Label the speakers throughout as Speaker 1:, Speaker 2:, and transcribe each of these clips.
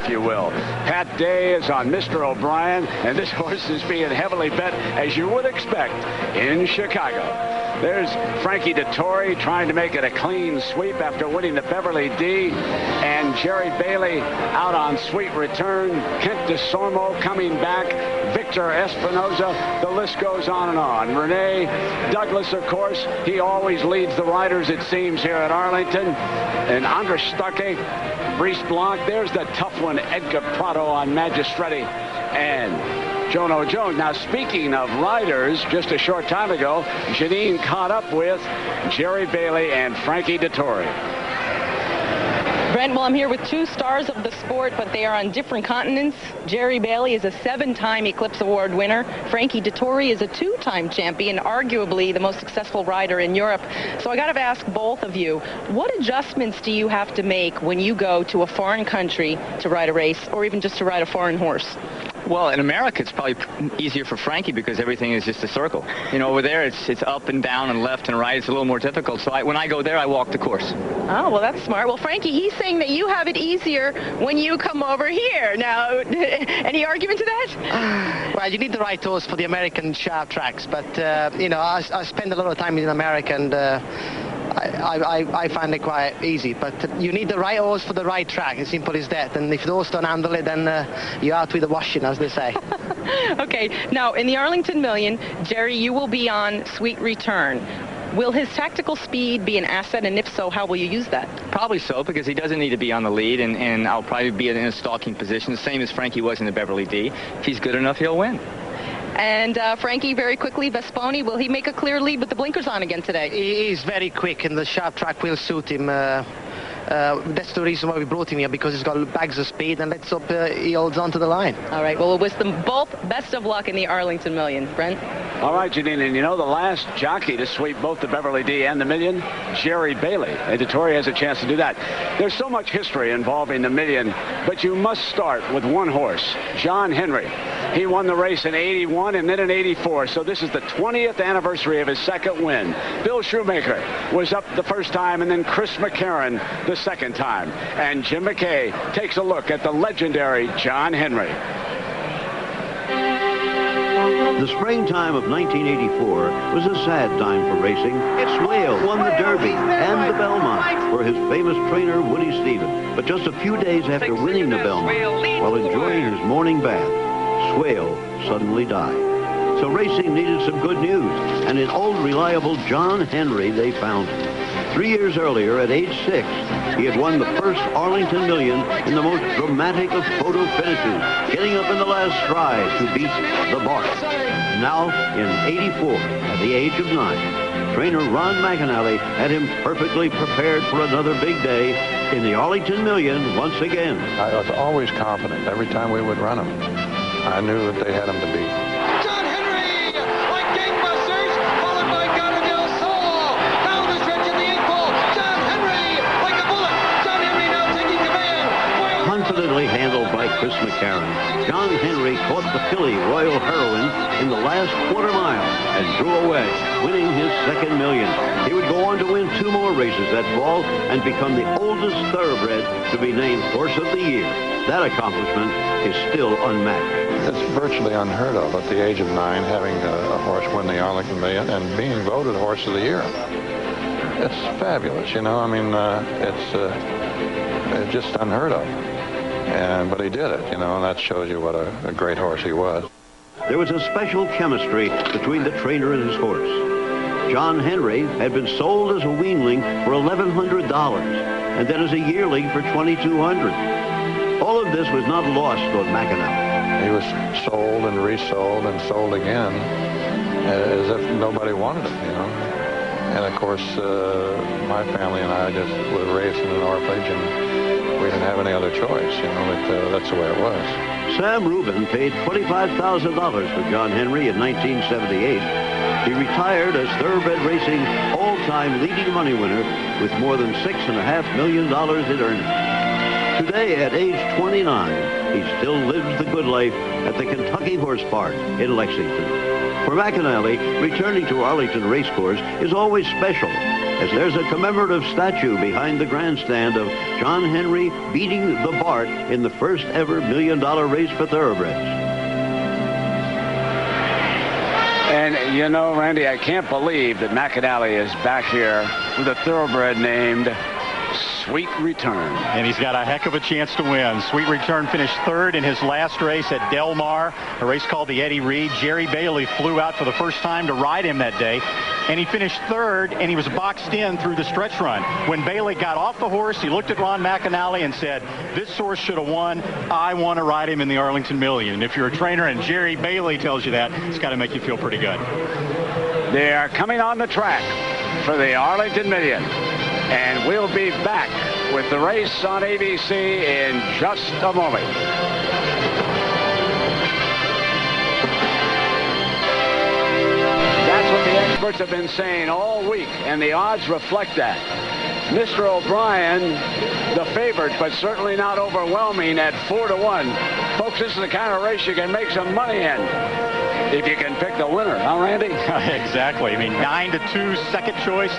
Speaker 1: if you will. Pat Day is on Mr. O'Brien, and this horse is being heavily bet, as you would expect, in Chicago. There's Frankie Dettori trying to make it a clean sweep after winning the Beverly D. And Jerry Bailey out on sweet return. Kent Desormeaux coming back. Victor Espinoza. The list goes on and on. Renee Douglas, of course, he always leads the riders, it seems, here at Arlington. And Andres Starke, Brice Blanc. There's the tough one, Edgar Prado on Magistretti. And Jono Jones. Now, speaking of riders, just a short time ago, Janine caught up with Jerry Bailey and Frankie Dettori.
Speaker 2: Brent, well, I'm here with two stars of the sport, but they are on different continents. Jerry Bailey is a 7-time Eclipse Award winner. Frankie Dettori is a 2-time champion, arguably the most successful rider in Europe. So I got to ask both of you, what adjustments do you have to make when you go to a foreign country to ride a race, or even just to ride a foreign horse?
Speaker 3: Well, in America, it's probably easier for Frankie because everything is just a circle. You know, over there, it's up and down and left and right. It's a little more difficult. So when I go there, I walk the course.
Speaker 2: Oh, well, that's smart. Well, Frankie, he's saying that you have it easier when you come over here. Now, any argument to that?
Speaker 4: Well, you need the right horse for the American sharp tracks. But, you know, I spend a lot of time in America, and I find it quite easy. But you need the right horse for the right track. As simple as that. And if the horse don't handle it, then you're out with the washing, as they say.
Speaker 2: Okay. Now, in the Arlington Million, Jerry, you will be on sweet return. Will his tactical speed be an asset, and if so, how will you use that?
Speaker 3: Probably so, because he doesn't need to be on the lead, and I'll probably be in a stalking position, the same as Frankie was in the Beverly D. If he's good enough, he'll win.
Speaker 2: And Frankie, very quickly, Vesponi, will he make a clear lead with the blinkers on again today?
Speaker 4: He is very quick, and the sharp track will suit him. That's the reason why we brought him here, because he's got bags of speed, and let's hope he holds on to the line.
Speaker 2: All right, well, we'll wish them both best of luck in the Arlington Million. Brent?
Speaker 1: All right, Janine, and you know the last jockey to sweep both the Beverly D and the Million? Jerry Bailey. And Dettori has a chance to do that. There's so much history involving the Million, but you must start with one horse, John Henry. He won the race in '81 and then in '84, so this is the 20th anniversary of his second win. Bill Shoemaker was up the first time, and then Chris McCarron the second time. And Jim McKay takes a look at the legendary John Henry.
Speaker 5: The springtime of 1984 was a sad time for racing. Swale won the Derby and the Belmont for his famous trainer, Woody Stevens. But just a few days after winning the Belmont, while enjoying his morning bath, Swale suddenly died. So racing needed some good news, and in old reliable John Henry, they found him. 3 years earlier, at age 6, he had won the first Arlington Million in the most dramatic of photo finishes, getting up in the last stride to beat the Bart. Now, in '84, at the age of 9, trainer Ron McAnally had him perfectly prepared for another big day in the Arlington Million once again.
Speaker 6: I was always confident every time we would run him. I knew that they had him to beat.
Speaker 7: John Henry, like gangbusters, followed by Garden del Sol. Down the stretch of the 8-ball. John Henry, like a bullet. John Henry now taking command.
Speaker 5: Confidently handled by Chris McCarron, John Henry caught the filly Royal Heroine in the last quarter mile and drew away, winning his second million. He would go on to win 2 more races that fall and become the oldest thoroughbred to be named Horse of the Year. That accomplishment is still unmatched.
Speaker 6: It's virtually unheard of at the age of 9, having a horse win the Arlington Million and being voted Horse of the Year. It's fabulous, you know. I mean, it's just unheard of. But he did it, you know, and that shows you what a great horse he was.
Speaker 5: There was a special chemistry between the trainer and his horse. John Henry had been sold as a weanling for $1,100 and then as a yearling for $2,200. All of this was not lost on McAnally.
Speaker 6: He was sold and resold and sold again as if nobody wanted him, you know. And of course, my family and I just were raised in an orphanage, and we didn't have any other choice, you know, but that's the way it was.
Speaker 5: Sam Rubin paid $25,000 for John Henry in 1978. He retired as thoroughbred racing all-time leading money winner with more than $6.5 million in earnings. Today, at age 29, he still lives the good life at the Kentucky Horse Park in Lexington. For McAnally, returning to Arlington Racecourse is always special, as there's a commemorative statue behind the grandstand of John Henry beating the Bart in the first ever $1 million race for thoroughbreds.
Speaker 1: And you know, Randy, I can't believe that McAnally is back here with a thoroughbred named Sweet Return.
Speaker 8: And he's got a heck of a chance to win. Sweet Return finished third in his last race at Del Mar, a race called the Eddie Reed. Jerry Bailey flew out for the first time to ride him that day, and he finished third, and he was boxed in through the stretch run. When Bailey got off the horse, he looked at Ron McAnally and said, "This horse should have won. I want to ride him in the Arlington Million." And if you're a trainer and Jerry Bailey tells you that, it's got to make you feel pretty good.
Speaker 1: They are coming on the track for the Arlington Million. And we'll be back with the race on ABC in just a moment. That's what the experts have been saying all week, and the odds reflect that. Mr. O'Brien, the favorite, but certainly not overwhelming at 4-1. Folks, this is the kind of race you can make some money in if you can pick the winner, huh, Randy?
Speaker 8: Exactly. I mean, 9-2 second choice,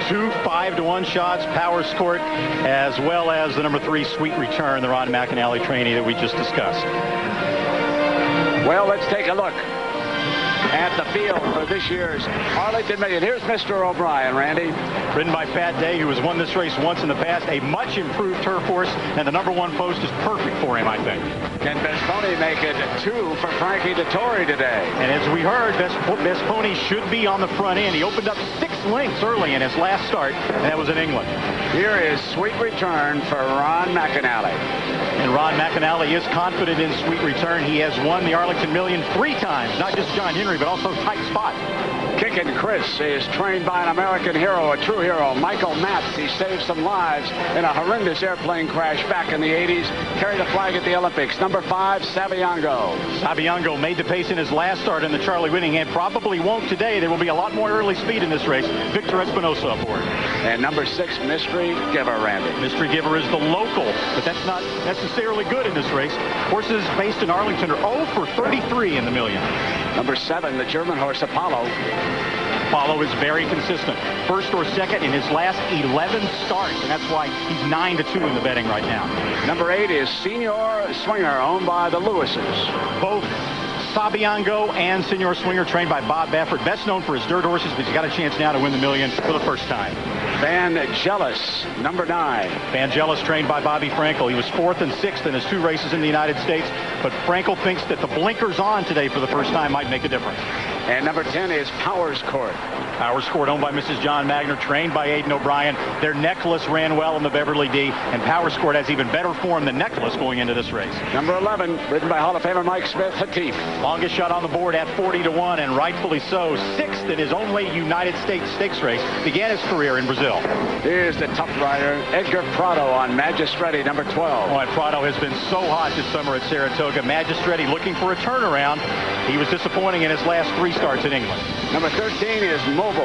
Speaker 8: 2 5-1 shots, Powerscourt, as well as the number 3 Sweet Return, the Ron McAnally trainee that we just discussed.
Speaker 1: Well, let's take a look at the field for this year's Arlington Million. Here's Mr. O'Brien, Randy.
Speaker 8: Ridden by Pat Day, who has won this race once in the past. A much improved turf horse, and the number 1 post is perfect for him, I think.
Speaker 1: Can Best Pony make it 2 for Frankie Dettori today?
Speaker 8: And as we heard, Best Pony should be on the front end. He opened up 6 lengths early in his last start, and that was in England.
Speaker 1: Here is Sweet Return for Ron McAnally.
Speaker 8: And Ron McAnally is confident in Sweet Return. He has won the Arlington Million 3 times, not just John Henry, but also tight spot.
Speaker 1: Kicken Kris is trained by an American hero, a true hero, Michael Matz. He saved some lives in a horrendous airplane crash back in the 80s. Carried the flag at the Olympics. Number 5, Saviango.
Speaker 8: Saviango made the pace in his last start in the Charlie Whiting and probably won't today. There will be a lot more early speed in this race. Victor Espinosa aboard.
Speaker 1: And number 6, Mystery Giver, Randy.
Speaker 8: Mystery Giver is the local, but that's not necessarily good in this race. Horses based in Arlington are 0 for 33 in the Million.
Speaker 1: Number 7, the German horse, Epalo.
Speaker 8: Epalo is very consistent. First or second in his last 11 starts, and that's why he's 9-2 in the betting right now.
Speaker 1: Number 8 is Senor Swinger, owned by the Lewises.
Speaker 8: Both Saviango and Senor Swinger, trained by Bob Baffert, best known for his dirt horses, but he's got a chance now to win the Million for the first time.
Speaker 1: VANGELIS, number 9.
Speaker 8: VANGELIS, trained by Bobby Frankel. He was 4th and 6th in his 2 races in the United States, but Frankel thinks that the blinkers on today for the first time might make a difference.
Speaker 1: And number 10 is Powerscourt.
Speaker 8: Powerscourt, owned by Mrs. John Magner, trained by Aidan O'Brien. Their Necklace ran well in the Beverly D, and Powerscourt has even better form than Necklace going into this race.
Speaker 1: Number 11, ridden by Hall of Famer Mike Smith, Hatif.
Speaker 8: Longest shot on the board at 40-1, and rightfully so. 6th in his only United States stakes race. Began his career in Brazil.
Speaker 1: Here's the tough rider, Edgar Prado on Magistretti, number 12.
Speaker 8: Oh, and Prado has been so hot this summer at Saratoga. Magistretti looking for a turnaround. He was disappointing in his last 3 starts in England.
Speaker 1: Number 13 is Mobile.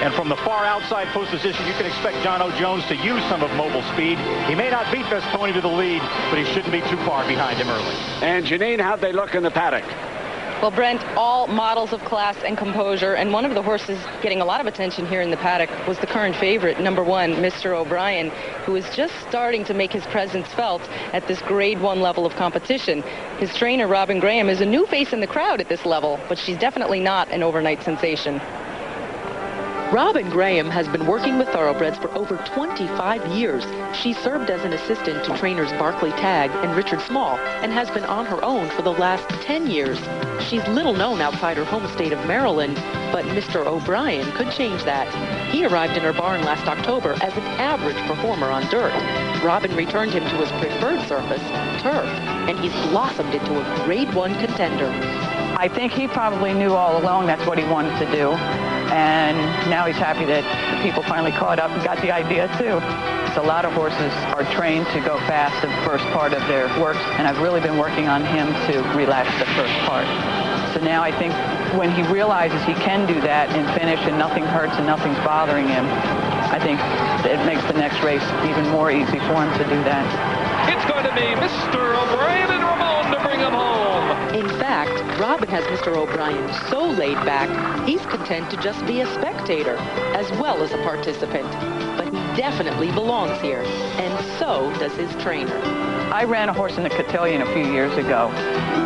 Speaker 8: And from the far outside post position, you can expect John O. Jones to use some of Mobile's speed. He may not beat Best Pony to the lead, but he shouldn't be too far behind him early.
Speaker 1: And Janine, how'd they look in the paddock?
Speaker 2: Well, Brent, all models of class and composure, and one of the horses getting a lot of attention here in the paddock was the current favorite, number 1, Mr. O'Brien, who is just starting to make his presence felt at this grade 1 level of competition. His trainer, Robin Graham, is a new face in the crowd at this level, but she's definitely not an overnight sensation.
Speaker 9: Robin Graham has been working with thoroughbreds for over 25 years. She served as an assistant to trainers Barclay Tagg and Richard Small and has been on her own for the last 10 years. She's little known outside her home state of Maryland, but Mr. O'Brien could change that. He arrived in her barn last October as an average performer on dirt. Robin returned him to his preferred surface, turf, and he's blossomed into a grade 1 contender.
Speaker 10: I think he probably knew all along that's what he wanted to do. And now he's happy that people finally caught up and got the idea too. So a lot of horses are trained to go fast the first part of their work, and I've really been working on him to relax the first part. So now I think when he realizes he can do that and finish and nothing hurts and nothing's bothering him, I think it makes the next race even more easy for him to do that.
Speaker 7: It's going to be Mr. O'Brien and Ramon to bring him home.
Speaker 9: In fact, Robin Robin has Mr. O'Brien so laid back, he's content to just be a spectator as well as a participant. But he definitely belongs here, and so does his trainer.
Speaker 10: I ran a horse in the cotillion a few years ago,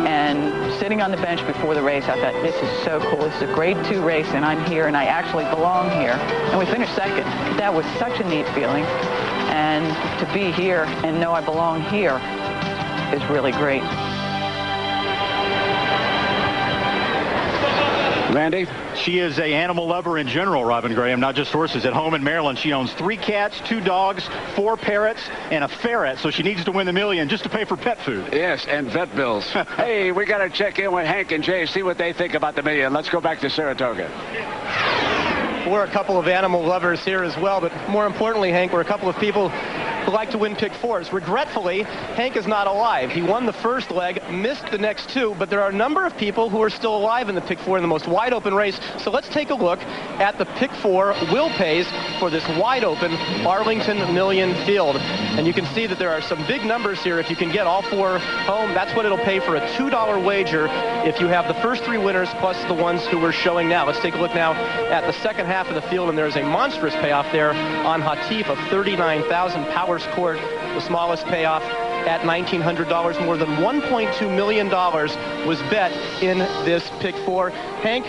Speaker 10: and sitting on the bench before the race, I thought, this is so cool. This is a grade 2 race, and I'm here, and I actually belong here. And we finished second. That was such a neat feeling. And to be here and know I belong here is really great.
Speaker 1: Randy?
Speaker 8: She is an animal lover in general, Robin Graham, not just horses. At home in Maryland, she owns 3 cats, 2 dogs, 4 parrots, and a ferret, so she needs to win the million just to pay for pet food.
Speaker 1: Yes, and vet bills. Hey, we got to check in with Hank and Jay, see what they think about the million. Let's go back to Saratoga.
Speaker 11: We're a couple of animal lovers here as well, but more importantly, Hank, we're a couple of people who like to win pick 4s. Regretfully, Hank is not alive. He won the first leg, missed the next 2, but there are a number of people who are still alive in the pick 4 in the most wide open race. So let's take a look at the pick 4 will pays for this wide open Arlington Million field. And you can see that there are some big numbers here. If you can get all 4 home, that's what it'll pay for a $2 wager if you have the first 3 winners plus the ones who we're showing now. Let's take a look now at the second half of the field, and there's a monstrous payoff there on Hatif of $39,000. Powerscourt, the smallest payoff at $1,900. More than $1.2 million was bet in this pick 4. Hank,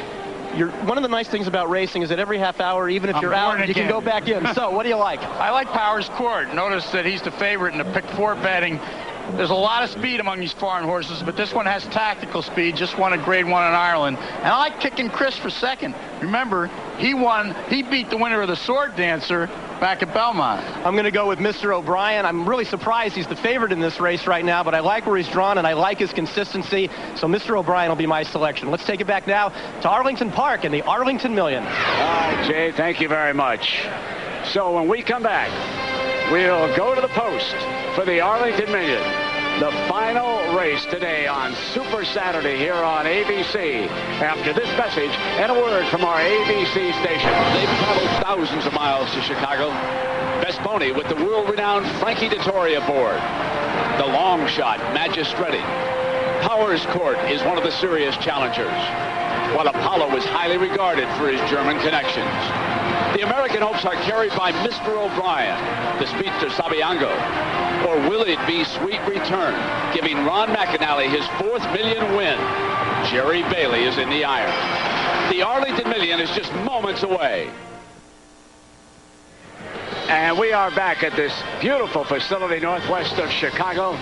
Speaker 11: one of the nice things about racing is that every half hour, even if you're out, you can go back in. So what do you like?
Speaker 12: I like Powerscourt. Notice that he's the favorite in the pick 4 betting. There's a lot of speed among these foreign horses, but this one has tactical speed. Just won a grade 1 in Ireland. And I like Kicken Kris for second. Remember, he beat the winner of the Sword Dancer back at Belmont.
Speaker 11: I'm going to go with Mr. O'Brien. I'm really surprised he's the favorite in this race right now, but I like where he's drawn and I like his consistency. So Mr. O'Brien will be my selection. Let's take it back now to Arlington Park and the Arlington Million.
Speaker 1: All right, Jay, thank you very much. So when we come back, we'll go to the post for the Arlington Million. The final race today on Super Saturday here on ABC. After this message and a word from our ABC station.
Speaker 13: They've traveled thousands of miles to Chicago. Best pony with the world-renowned Frankie Dettori aboard. The long shot, Magistretti. Powerscourt is one of the serious challengers, while Epalo is highly regarded for his German connections. The American hopes are carried by Mr. O'Brien, the speedster Sabiango. Or will it be Sweet Return, giving Ron McAnally his 4th million win? Jerry Bailey is in the iron. The Arlington Million is just moments away.
Speaker 1: And we are back at this beautiful facility northwest of Chicago.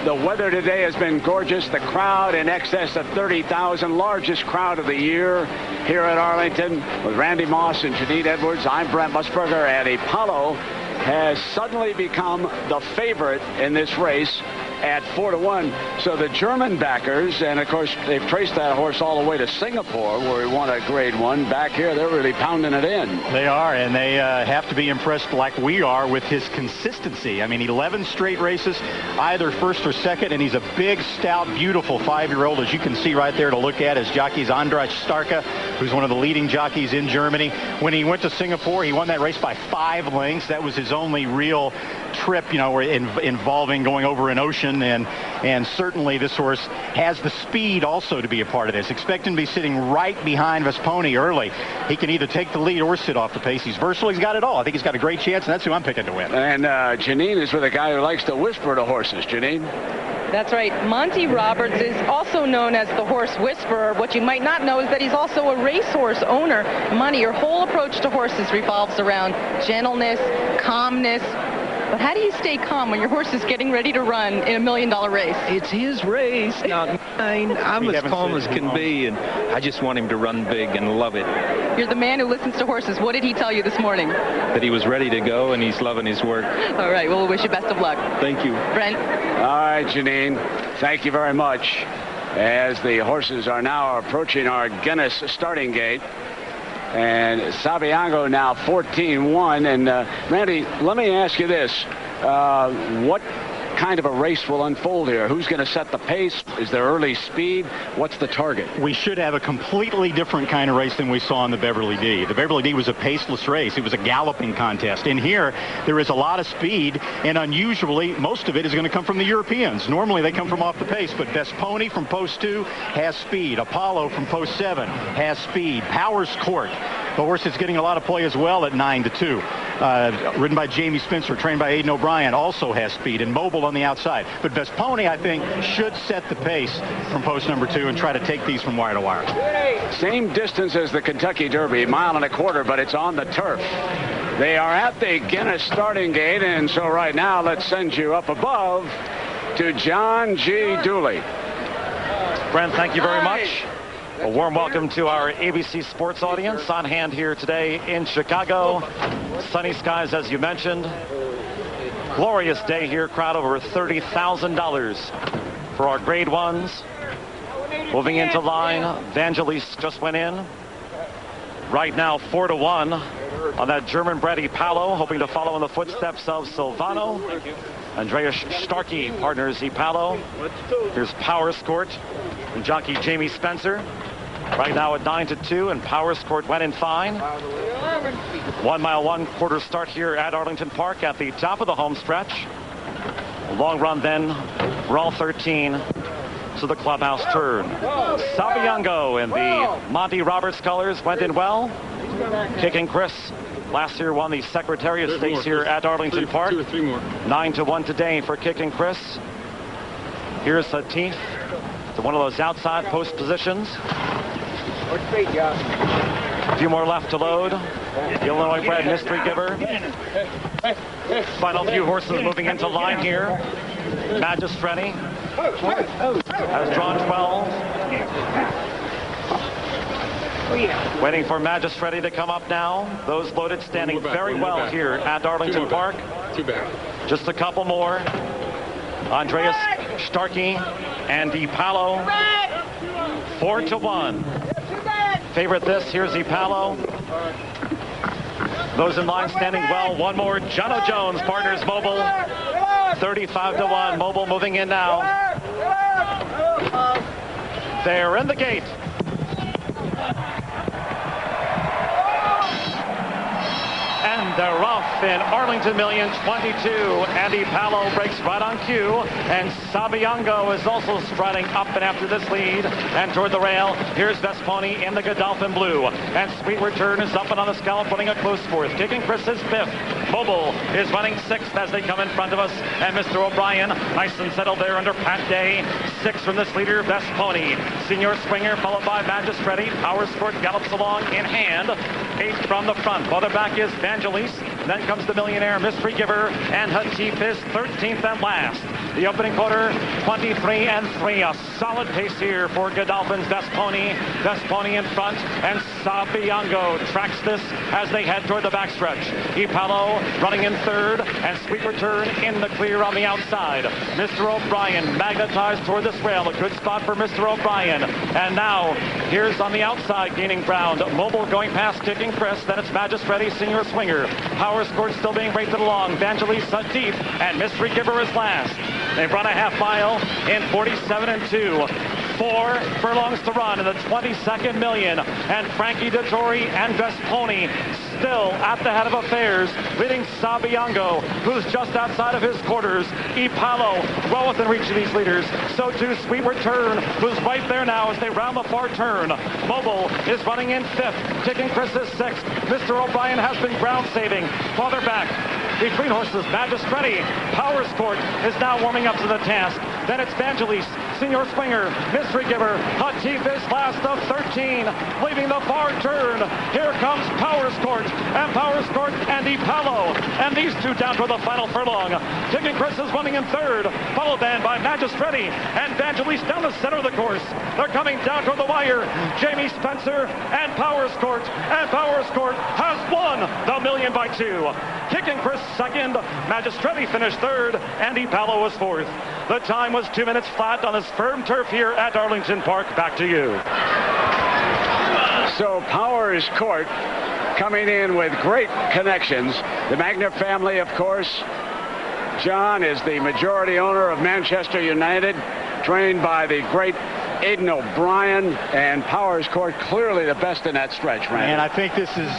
Speaker 1: The weather today has been gorgeous. The crowd in excess of 30,000, largest crowd of the year here at Arlington. With Randy Moss and Janine Edwards, I'm Brent Musburger, and Epalo has suddenly become the favorite in this race at 4-1. So the German backers, and of course they've traced that horse all the way to Singapore where he won a grade 1. Back here they're really pounding it in.
Speaker 8: They are, and they have to be impressed like we are with his consistency. I mean, 11 straight races, either first or second, and he's a big, stout, beautiful 5-year-old, as you can see right there to look at. His jockey's Andras Starka, who's one of the leading jockeys in Germany. When he went to Singapore, he won that race by 5 lengths. That was his only real trip, you know, involving going over an ocean, and certainly this horse has the speed also to be a part of this. Expect him to be sitting right behind Vesponi early. He can either take the lead or sit off the pace. He's versatile. He's got it all. I think he's got a great chance, and that's who I'm picking to win.
Speaker 1: And Janine is with a guy who likes to whisper to horses. Janine?
Speaker 2: That's right. Monty Roberts is also known as the horse whisperer. What you might not know is that he's also a racehorse owner. Monty, your whole approach to horses revolves around gentleness, calmness. But how do you stay calm when your horse is getting ready to run in $1 million race?
Speaker 14: It's his race, not mine. I'm as calm as can be, and I just want him to run big and love it.
Speaker 2: You're the man who listens to horses. What did he tell you this morning?
Speaker 14: That he was ready to go, and he's loving his work.
Speaker 2: All right. Well, we'll wish you best of luck.
Speaker 14: Thank you.
Speaker 2: Brent?
Speaker 1: All right, Janine. Thank you very much. As the horses are now approaching our Guinness starting gate. And Sabiango now 14-1. And Randy, let me ask you this. What kind of a race will unfold here? Who's going to set the pace? Is there early speed? What's the target?
Speaker 8: We should have a completely different kind of race than we saw in the Beverly D. The Beverly D was a paceless race. It was a galloping contest. In here, there is a lot of speed, and unusually, most of it is going to come from the Europeans. Normally, they come from off the pace, but Best Pony from post 2 has speed. Apollo from post 7 has speed. Powerscourt, the horse is getting a lot of play as well at 9-2. Ridden by Jamie Spencer, trained by Aidan O'Brien, also has speed, and Mobile on the outside. But Best Pony, I think, should set the pace from post number 2 and try to take these from wire to wire.
Speaker 1: Same distance as the Kentucky Derby, 1.25 miles, but it's on the turf. They are at the Guinness starting gate, and so right now, let's send you up above to John G. Dooley.
Speaker 15: Brent, thank you very much. A warm welcome to our ABC Sports audience on hand here today in Chicago. Sunny skies, as you mentioned. Glorious day here. Crowd over $30,000 for our grade 1s. Moving into line, Vangelis just went in. Right now, 4-1 on that German-bred Epalo, hoping to follow in the footsteps of Silvano. Andreas Starkey partners Epalo. Here's Powerscourt and jockey Jamie Spencer. Right now at 9-2, and Powerscourt went in fine. 1 mile, 1/4 start here at Arlington Park at the top of the home stretch. A long run then for all 13 to the clubhouse turn. Sabiango in the Monty Roberts colors went in well. Kicken Kris last year won the Secretariat Stakes here at Arlington Park.
Speaker 16: 2 or 3 more.
Speaker 15: 9-1 today for Kicken Kris. Here's Hatif to one of those outside post positions. A few more left to load. The Illinois bred Mystery Giver. Final few horses moving into line here. Magistrati has drawn 12. Waiting for Magistrati to come up now. Those loaded standing very well here at Arlington Park.
Speaker 16: Too bad.
Speaker 15: Just a couple more. Andreas Starkey and Epalo. 4-1. Favorite this. Here's Epalo. Those in line standing well. One more. Jono Jones partners Mobile. 35-1. Mobile moving in now. They're in the gate. And they're off in Arlington Million 22. Andy Palo breaks right on cue. And Sabiango is also striding up and after this lead. And toward the rail, here's Best Pony in the Godolphin blue. And Sweet Return is up and on the scallop, running a close 4th. Kicken Kris is 5th. Mobile is running 6th as they come in front of us. And Mr. O'Brien, nice and settled there under Pat Day. 6th from this leader, Best Pony. Senior Swinger, followed by Magistrati. Powerscourt gallops along in hand. 8th from the front. Farther back is Vangelis. Then comes the Millionaire, Mystery Giver, and Hatif is 13th and last. The opening quarter, 23-3. A solid pace here for Godolphin's Best Pony. Best Pony in front, and Sabiango tracks this as they head toward the backstretch. Epalo running in 3rd, and Sweet Return in the clear on the outside. Mr. O'Brien magnetized toward this rail. A good spot for Mr. O'Brien. And now, here's on the outside gaining ground. Mobile going past Kicken Kris. Then it's Magistrati, Senior Swinger. Powerscourt still being raced along. Vangelis, Hatif, and Mystery Giver is last. They've run a half mile in 47-2. 4 furlongs to run in the 22nd million. And Frankie Dettori and Best Pony still at the head of affairs, leading Sabiango, who's just outside of his quarters. Epalo well within reach of these leaders. So too Sweet Return, who's right there now as they round the far turn. Mobile is running in 5th. Kicken Kris is 6th. Mr. O'Brien has been ground saving. Farther back, between horses, Magistrati. Powerscourt is now warming up to the task. Then it's Vangelis, Senior Swinger, Mystery Giver. Hatif is last of 13, leaving the far turn. Here comes Powerscourt, and Epalo. And these two down toward the final furlong. Kicken Kris is running in 3rd, followed then by Magistrati and Vangelis down the center of the course. They're coming down toward the wire. Jamie Spencer and Powerscourt has won the Million by 2. Kicken Kris 2nd, Magistrati finished 3rd, and Epalo was 4th. The time was 2 minutes flat on this firm turf here at Arlington Park. Back to you.
Speaker 1: So Powerscourt coming in with great connections. The Magna family, of course. John is the majority owner of Manchester United, trained by the great Aidan O'Brien, and Powerscourt clearly the best in that stretch, Randy.
Speaker 8: And I think this is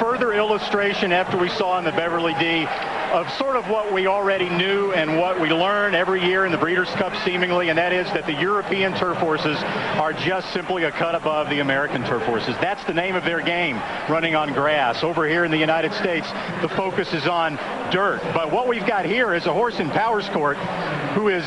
Speaker 8: further illustration after we saw in the Beverly D of sort of what we already knew and what we learn every year in the Breeders' Cup seemingly, and that is that the European turf horses are just simply a cut above the American turf horses. That's the name of their game, running on grass. Over here in the United States, the focus is on dirt. But what we've got here is a horse in Powerscourt who is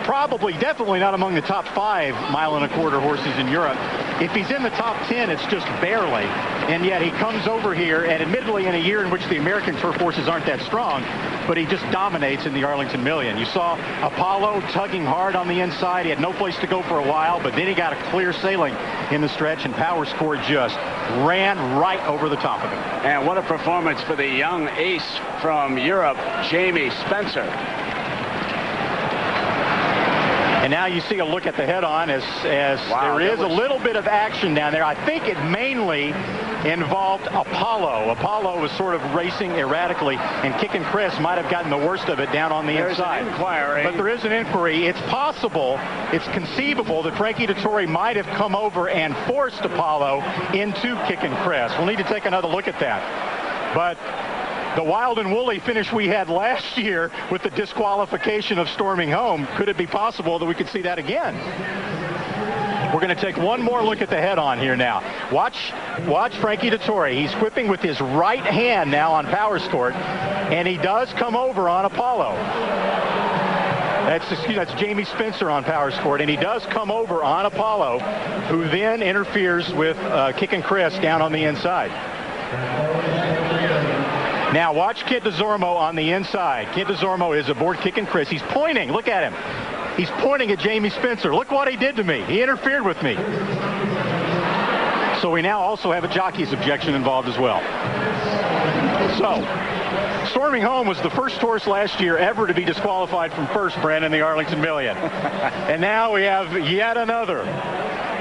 Speaker 8: probably, definitely not among the top 5 mile-and-a-quarter horses in Europe. If he's in the top 10, it's just barely. And yet he comes over here, and admittedly in a year in which the American turf horses aren't that strong, but he just dominates in the Arlington Million. You saw Apollo tugging hard on the inside. He had no place to go for a while, but then he got a clear sailing in the stretch, and Powerscourt just ran right over the top of him.
Speaker 1: And what a performance for the young ace from Europe, Jamie Spencer.
Speaker 8: And now you see a look at the head-on as
Speaker 1: wow,
Speaker 8: there is a little bit of action down there. I think it mainly involved Apollo. Apollo was sort of racing erratically, and Kicken Kris might have gotten the worst of it down on the inside.
Speaker 1: An inquiry.
Speaker 8: But there is an inquiry. It's possible, it's conceivable that Frankie Dettori might have come over and forced Apollo into Kicken Kris. We'll need to take another look at that. But the wild and woolly finish we had last year with the disqualification of Storming Home, could it be possible that we could see that again? We're going to take one more look at the head-on here now. Watch Frankie Dettori. He's whipping with his right hand now on Powerscourt, and he does come over on Apollo. That's Jamie Spencer on Powerscourt, and he does come over on Apollo, who then interferes with Kicken Kris down on the inside. Now watch Kent Desormeaux on the inside. Kent Desormeaux is aboard Kicken Kris. He's pointing. Look at him. He's pointing at Jamie Spencer. Look what he did to me. He interfered with me. So we now also have a jockey's objection involved as well. So, Storming Home was the first horse last year ever to be disqualified from first, Brand, in the Arlington Million. And now we have yet another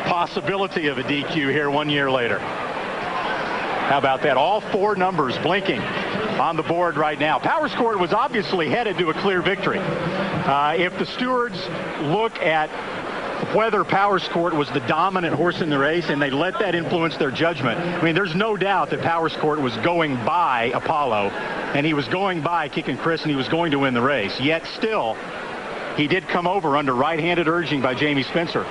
Speaker 8: possibility of a DQ here 1 year later. How about that? All 4 numbers blinking on the board right now. Powerscourt was obviously headed to a clear victory. If the stewards look at whether Powerscourt was the dominant horse in the race and they let that influence their judgment, I mean, there's no doubt that Powerscourt was going by Apollo, and he was going by Kicken Kris, and he was going to win the race. Yet still, he did come over under right-handed urging by Jamie Spencer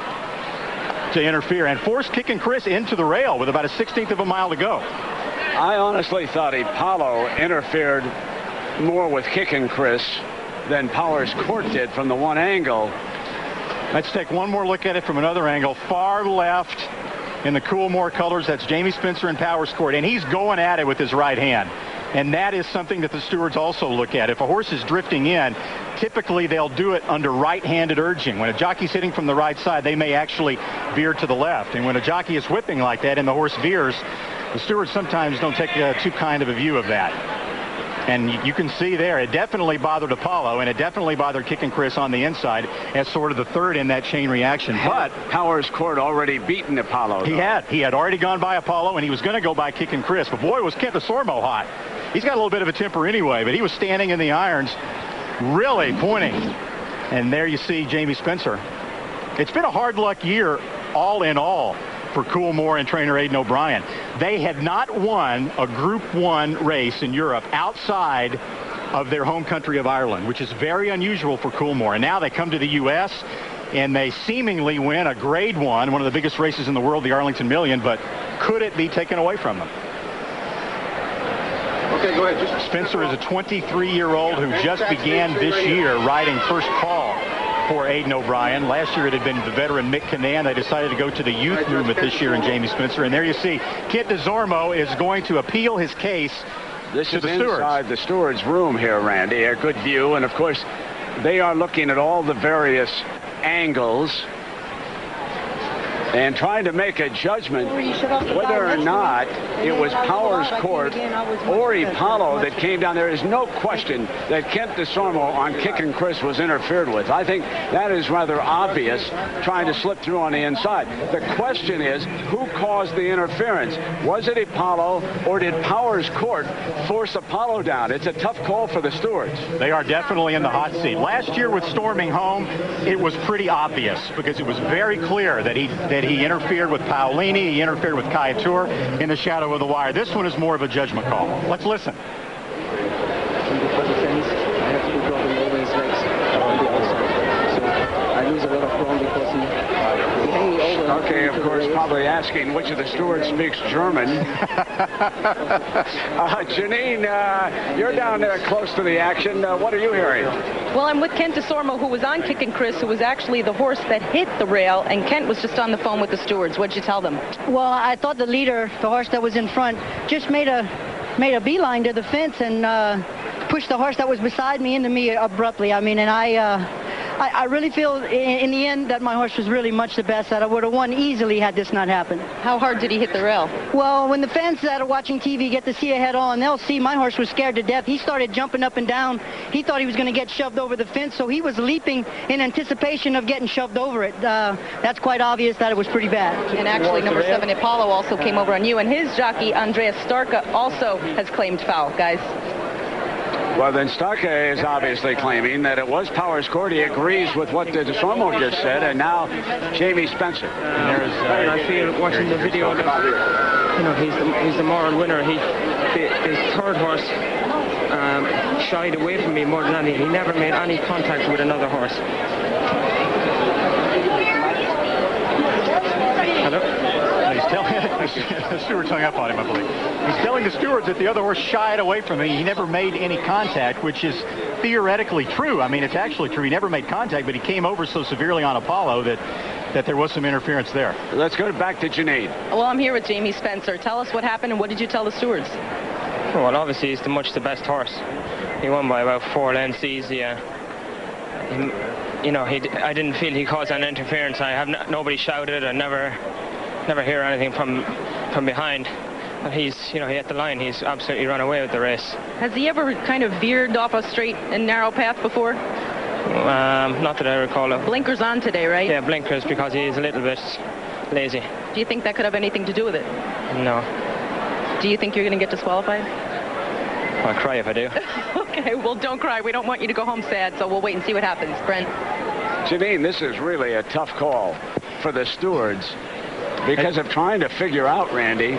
Speaker 8: to interfere and force Kicken Kris into the rail with about a 1/16 of a mile to go.
Speaker 1: I honestly thought Apollo interfered more with Kicken Kris than Powerscourt did from the one angle.
Speaker 8: Let's take one more look at it from another angle. Far left in the Coolmore colors, that's Jamie Spencer and Powerscourt, and he's going at it with his right hand. And that is something that the stewards also look at. If a horse is drifting in, typically they'll do it under right-handed urging. When a jockey's hitting from the right side, they may actually veer to the left. And when a jockey is whipping like that and the horse veers, the stewards sometimes don't take too kind of a view of that. And you can see there, it definitely bothered Apollo, and it definitely bothered Kicken Kris on the inside as sort of the third in that chain reaction. But
Speaker 1: Powerscourt already beaten Apollo.
Speaker 8: He had already gone by Apollo, and he was going to go by Kicken Kris. But boy, was Kent Desormeaux hot. He's got a little bit of a temper anyway, but he was standing in the irons, really pointing. And there you see Jamie Spencer. It's been a hard luck year, all in all, for Coolmore and trainer Aidan O'Brien. They had not won a Group 1 race in Europe outside of their home country of Ireland, which is very unusual for Coolmore. And now they come to the U.S., and they seemingly win a Grade 1, one of the biggest races in the world, the Arlington Million, but could it be taken away from them?
Speaker 16: Okay, go ahead.
Speaker 8: Spencer is a 23-year-old who just began this year riding first call for Aidan O'Brien. Last year it had been the veteran Mick Cannan. They decided to go to the youth movement this year in Jamie Spencer. And there you see Kent Desormeaux is going to appeal his case to the stewards.
Speaker 1: This is inside the stewards' room here, Randy. A good view. And, of course, they are looking at all the various angles. and trying to make a judgment whether or not it was Powerscourt or Epalo that came down. There is no question that Kent Desormeaux on Kicken Kris was interfered with. I think that is rather obvious, trying to slip through on the inside. The question is, who caused the interference? Was it Epalo, or did Powerscourt force Epalo down? It's a tough call for the stewards.
Speaker 8: They are definitely in the hot seat. Last year with Storming Home, it was pretty obvious because it was very clear that he interfered with Paolini, he interfered with Kayatur in the shadow of the wire. This one is more of a judgment call. Let's listen.
Speaker 1: Okay, of course, probably asking which of the stewards speaks German. Janine, you're down there close to the action. What are you hearing?
Speaker 2: Well, I'm with Kent Desormeaux, who was on Kicken Kris, who was actually the horse that hit the rail, and Kent was just on the phone with the stewards. What'd you tell them?
Speaker 16: Well, I thought the leader, the horse that was in front, just made a beeline to the fence and pushed the horse that was beside me into me abruptly. I mean, and I really feel in the end that my horse was really much the best, that I would have won easily had this not happened.
Speaker 2: How hard did he hit the rail?
Speaker 16: Well, when the fans that are watching TV get to see it head on, they'll see my horse was scared to death. He started jumping up and down. He thought he was going to get shoved over the fence, so he was leaping in anticipation of getting shoved over it. That's quite obvious that it was pretty bad.
Speaker 2: And actually, number 7, Epalo, also came over on you, and his jockey, Andreas Starka, also has claimed foul, guys.
Speaker 1: Well, then Starka is obviously claiming that it was Powerscourt. He agrees with what Desormeaux just said, and now Jamie Spencer.
Speaker 14: And I feel watching the video that, you know, he's the moral winner. His third horse shied away from me more than anything. He never made any contact with another horse. Hello?
Speaker 8: He's telling the stewards hung up on him, I believe. He's telling the stewards that the other horse shied away from him. He never made any contact, which is theoretically true. I mean, it's actually true. He never made contact, but he came over so severely on Epalo that there was some interference there.
Speaker 1: Let's go back to Janine.
Speaker 2: Well, I'm here with Jamie Spencer. Tell us what happened, and what did you tell the stewards?
Speaker 14: Well, obviously, he's much the best horse. He won by about 4 lengths easy. You know, I didn't feel he caused an interference. Nobody shouted. I never hear anything from behind. But he hit the line. He's absolutely run away with the race.
Speaker 2: Has he ever kind of veered off a straight and narrow path before?
Speaker 14: Not that I recall of.
Speaker 2: Blinkers on today, right?
Speaker 14: Yeah, blinkers, because he's a little bit lazy.
Speaker 2: Do you think that could have anything to do with it?
Speaker 14: No.
Speaker 2: Do you think you're going to get disqualified?
Speaker 14: I'll cry if I do.
Speaker 2: Okay, well, don't cry. We don't want you to go home sad, so we'll wait and see what happens. Brent?
Speaker 1: Janine, this is really a tough call for the stewards because of trying to figure out, Randy,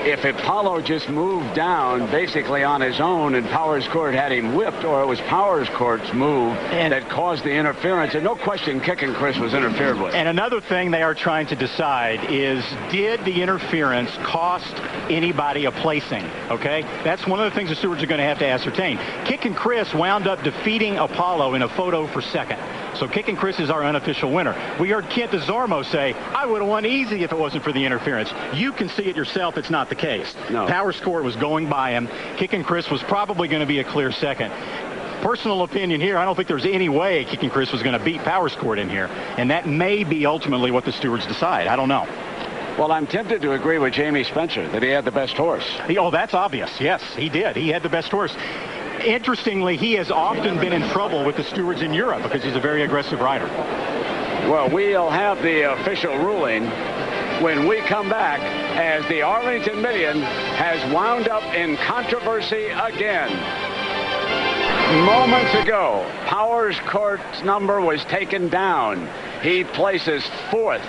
Speaker 1: if Epalo just moved down basically on his own and Powerscourt had him whipped, or it was Powerscourt's move that caused the interference. And no question Kicken Kris was interfered with.
Speaker 8: And another thing they are trying to decide is, did the interference cost anybody a placing? Okay? That's one of the things the stewards are going to have to ascertain. Kicken Kris wound up defeating Epalo in a photo for second. So Kicken Kris is our unofficial winner. We heard Kent Desormeaux say, I would have won easy if it wasn't for the interference. You can see it yourself. It's not the case.
Speaker 1: No.
Speaker 8: Powerscourt was going by him. Kicken Kris was probably going to be a clear second. Personal opinion here, I don't think there's any way Kicken Kris was going to beat Powerscourt in here. And that may be ultimately what the stewards decide. I don't know.
Speaker 1: Well, I'm tempted to agree with Jamie Spencer that he had the best horse.
Speaker 8: Oh, that's obvious. Yes, he did. He had the best horse. Interestingly, he has often been in trouble with the stewards in Europe because he's a very aggressive rider.
Speaker 1: Well, we'll have the official ruling when we come back, as the Arlington Million has wound up in controversy again. Moments ago, Powerscourt's number was taken down. He places 4th.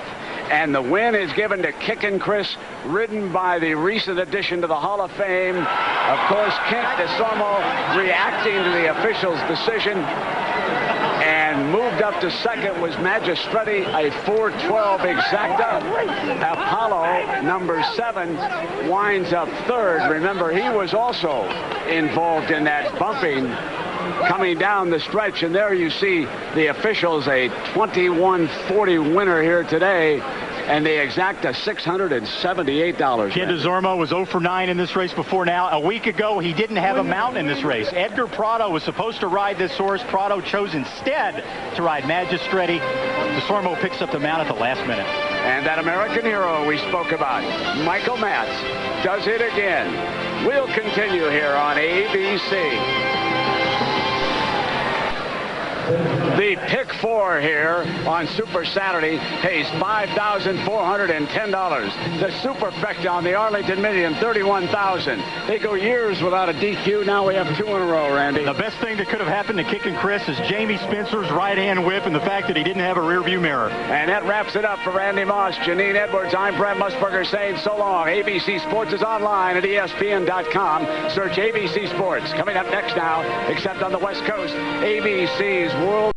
Speaker 1: And the win is given to Kicken Kris, ridden by the recent addition to the Hall of Fame. Of course, Kent Desormeaux reacting to the official's decision. And moved up to second was Magistretti, a 4:12 exacta. Epalo, number 7, winds up 3rd. Remember, he was also involved in that bumping coming down the stretch, and there you see the officials, a 21-40 winner here today, and they exact $678.
Speaker 8: Kent Desormeaux was 0 for 9 in this race before now. A week ago, he didn't have a mount in this race. Edgar Prado was supposed to ride this horse. Prado chose instead to ride Magistretti. Desormeaux picks up the mount at the last minute.
Speaker 1: And that American hero we spoke about, Michael Matz, does it again. We'll continue here on ABC. The pick 4 here on Super Saturday pays $5,410. The superfecta on the Arlington Million, $31,000. They go years without a DQ. Now we have 2 in a row, Randy.
Speaker 8: The best thing that could have happened to Kicken Kris is Jamie Spencer's right-hand whip and the fact that he didn't have a rear-view mirror.
Speaker 1: And that wraps it up for Randy Moss, Janine Edwards. I'm Brent Musburger saying so long. ABC Sports is online at ESPN.com. Search ABC Sports. Coming up next now, except on the West Coast, ABC's World